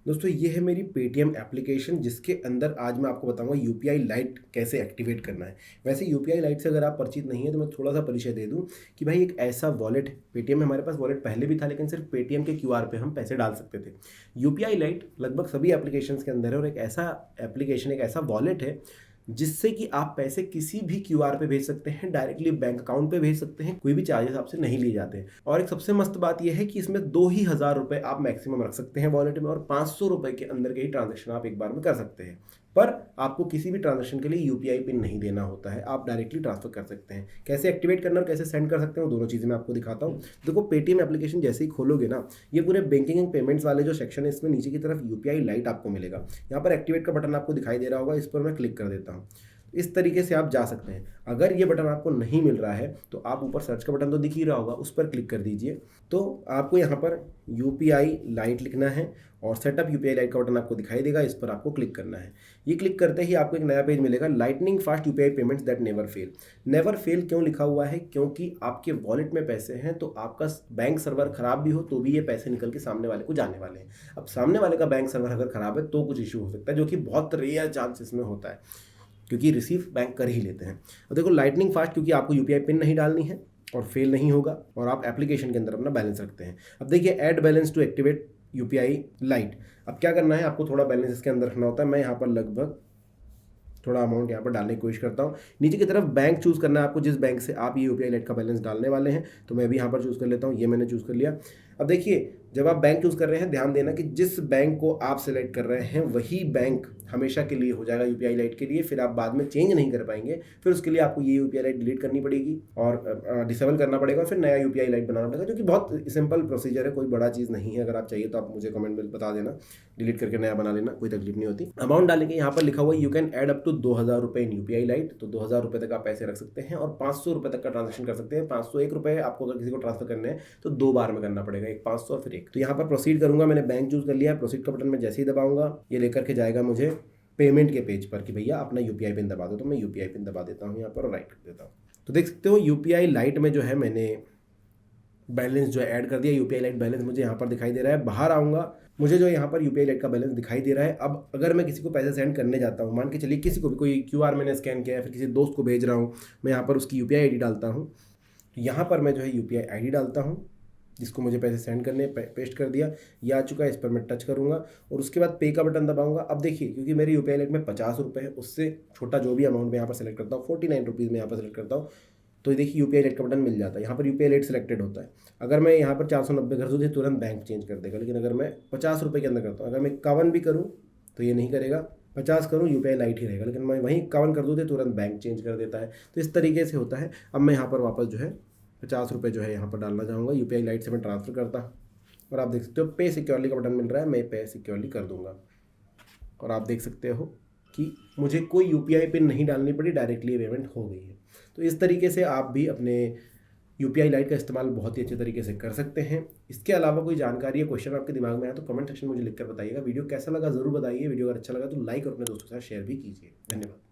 दोस्तों ये है मेरी पेटीएम एप्लीकेशन जिसके अंदर आज मैं आपको बताऊंगा यूपीआई लाइट कैसे एक्टिवेट करना है। वैसे यूपीआई लाइट से अगर आप परिचित नहीं है तो मैं थोड़ा सा परिचय दे दूं कि भाई एक ऐसा वॉलेट है। पेटीएम में हमारे पास वॉलेट पहले भी था लेकिन सिर्फ पेटीएम के क्यूआर पे हम पैसे डाल सकते थे। यूपीआई लाइट लगभग सभी एप्लीकेशंस के अंदर है और एक ऐसा एप्लीकेशन एक ऐसा वॉलेट है जिससे कि आप पैसे किसी भी क्यूआर पे भेज सकते हैं, डायरेक्टली बैंक अकाउंट पे भेज सकते हैं, कोई भी चार्जेस आपसे नहीं लिए जाते हैं। और एक सबसे मस्त बात यह है कि इसमें 2,000 रुपए आप मैक्सिमम रख सकते हैं वॉलेट में और 500 रुपए के अंदर के ही ट्रांजेक्शन आप एक बार में कर सकते हैं। पर आपको किसी भी ट्रांजेक्शन के लिए यूपीआई पिन नहीं देना होता है, आप डायरेक्टली ट्रांसफर कर सकते हैं। कैसे एक्टिवेट करना और कैसे सेंड कर सकते हैं वो दोनों चीज़ें मैं आपको दिखाता हूँ। देखो पेटीएम एप्लीकेशन जैसे ही खोलोगे ना, ये पूरे बैंकिंग एंड पेमेंट्स वाले जो सेक्शन है इसमें नीचे की तरफ यूपीआई लाइट आपको मिलेगा। यहाँ पर एक्टिवेट का बटन आपको दिखाई दे रहा होगा, इस पर मैं क्लिक कर देता हूँ। इस तरीके से आप जा सकते हैं। अगर ये बटन आपको नहीं मिल रहा है तो आप ऊपर सर्च का बटन तो दिख ही रहा होगा, उस पर क्लिक कर दीजिए। तो आपको यहाँ पर यूपीआई लाइट लिखना है और सेटअप यूपीआई लाइट का बटन आपको दिखाई देगा, इस पर आपको क्लिक करना है। ये क्लिक करते ही आपको एक नया पेज मिलेगा, lightning fast UPI payments that never fail. Never fail क्यों लिखा हुआ है? क्योंकि आपके वॉलेट में पैसे हैं तो आपका बैंक सर्वर खराब भी हो तो भी ये पैसे निकल के सामने वाले को जाने वाले हैं। अब सामने वाले का बैंक सर्वर अगर खराब है तो कुछ इशू हो सकता है, जो कि बहुत रेयर चांसेस में होता है क्योंकि रिसीव बैंक कर ही लेते हैं। और देखो लाइटनिंग फास्ट क्योंकि आपको यूपीआई पिन नहीं डालनी है और फेल नहीं होगा और आप एप्लीकेशन के अंदर अपना बैलेंस रखते हैं। अब देखिए add balance to activate UPI lite. अब क्या करना है, आपको थोड़ा बैलेंस इसके अंदर रखना होता है। मैं यहाँ पर लगभग थोड़ा अमाउंट यहाँ पर डालने की कोशिश करता हूँ। नीचे की तरफ बैंक चूज़ करना है आपको, जिस बैंक से आप ये यूपीआई लाइट का बैलेंस डालने वाले हैं। तो मैं भी यहाँ पर चूज़ कर लेता हूँ, ये मैंने चूज़ कर लिया। अब देखिए जब आप बैंक चूज़ कर रहे हैं ध्यान देना कि जिस बैंक को आप सेलेक्ट कर रहे हैं वही बैंक हमेशा के लिए हो जाएगा यूपीआई लाइट के लिए, फिर आप बाद में चेंज नहीं कर पाएंगे। फिर उसके लिए आपको ये यूपीआई लाइट डिलीट करनी पड़ेगी और डिसेबल करना पड़ेगा, फिर नया यूपीआई लाइट बनाना पड़ेगा, जो कि बहुत सिंपल प्रोसीजर है, कोई बड़ा चीज़ नहीं है। अगर आप चाहिए तो आप मुझे कमेंट में बता देना, डिलीट करके नया बना लेना, कोई तकलीफ नहीं होती। अमाउंट डालेंगे, यहाँ पर लिखा हुआ है you can add up to 2,000 रुपये इन यूपीआई लाइट। तो 2,000 रुपये तक आप पैसे रख सकते हैं और 500 रुपये तक का ट्रांजेक्शन कर सकते हैं। 501 रुपये आपको अगर किसी को ट्रांसफर करने हैं तो 2 बार में करना पड़ेगा, एक 500 और फिर एक। तो यहाँ पर प्रोसीड करूंगा, मैंने बैंक चूज कर लिया। प्रोसीड का बटन मैं जैसे ही दबाऊंगा ये लेकर के जाएगा मुझे पेमेंट के पेज पर कि भैया अपना यूपीआई पिन दबा दो। तो मैं यूपीआई पिन दबा देता हूँ यहाँ पर और राइट कर देता हूँ। तो देख सकते हो यूपीआई लाइट में जो है मैंने बैलेंस जो है ऐड कर दिया। यूपीआई लाइट बैलेंस मुझे यहाँ पर दिखाई दे रहा है। बाहर आऊँगा, मुझे जो यहाँ पर यूपीआई लाइट का बैलेंस दिखाई दे रहा है। अब अगर मैं किसी को पैसे सेंड करने जाता हूँ, मान के चलिए किसी को भी कोई क्यूआर मैंने स्कैन किया है, फिर किसी दोस्त को भेज रहा हूँ, मैं यहाँ पर उसकी यूपीआई आईडी डालता हूँ। तो यहाँ पर मैं जो है यूपीआई आईडी डालता हूँ जिसको मुझे पैसे सेंड करने, पेस्ट कर दिया, ये आ चुका है। इस पर मैं टच करूँगा और उसके बाद पे का बटन दबाऊंगा। अब देखिए क्योंकि मेरे यूपीआई लाइट में 50 रुपये है, उससे छोटा जो भी अमाउंट मैं यहाँ पर सेलेक्ट करता हूँ 49 रुपीज़ में यहाँ पर सेलेक्ट करता हूँ। तो देखिए यूपीआई लाइट का बटन मिल जाता है, यहाँ पर यूपीआई लाइट सेलेक्टेड होता है। अगर मैं यहाँ पर 490 कर दूँ तो तुरंत बैंक चेंज कर देगा, लेकिन अगर मैं 50 रुपये के अंदर करता हूँ, अगर मैं 51 भी करूँ तो ये नहीं करेगा, 50 करूँ यूपीआई लाइट ही रहेगा, लेकिन मैं वहीं 51 कर दूँ तो तुरंत बैंक चेंज कर देता है। तो इस तरीके से होता है। अब मैं यहाँ पर वापस जो है 50 रुपये जो है यहाँ पर डालना चाहूँगा, यूपीआई लाइट से मैं ट्रांसफ़र करता और आप देख सकते हो पे सिक्योरली का बटन मिल रहा है, मैं पे सिक्योरली कर दूंगा और आप देख सकते हो कि मुझे कोई यूपीआई पिन नहीं डालनी पड़ी, डायरेक्टली पेमेंट हो गई है। तो इस तरीके से आप भी अपने यूपीआई लाइट का इस्तेमाल बहुत ही अच्छे तरीके से कर सकते हैं। इसके अलावा कोई जानकारी या क्वेश्चन आपके दिमाग में आया तो कमेंट सेक्शन में मुझे लिखकर बताइएगा। वीडियो कैसा लगा ज़रूर बताइए। वीडियो अगर अच्छा लगा तो लाइक और अपने दोस्तों के साथ शेयर भी कीजिए। धन्यवाद।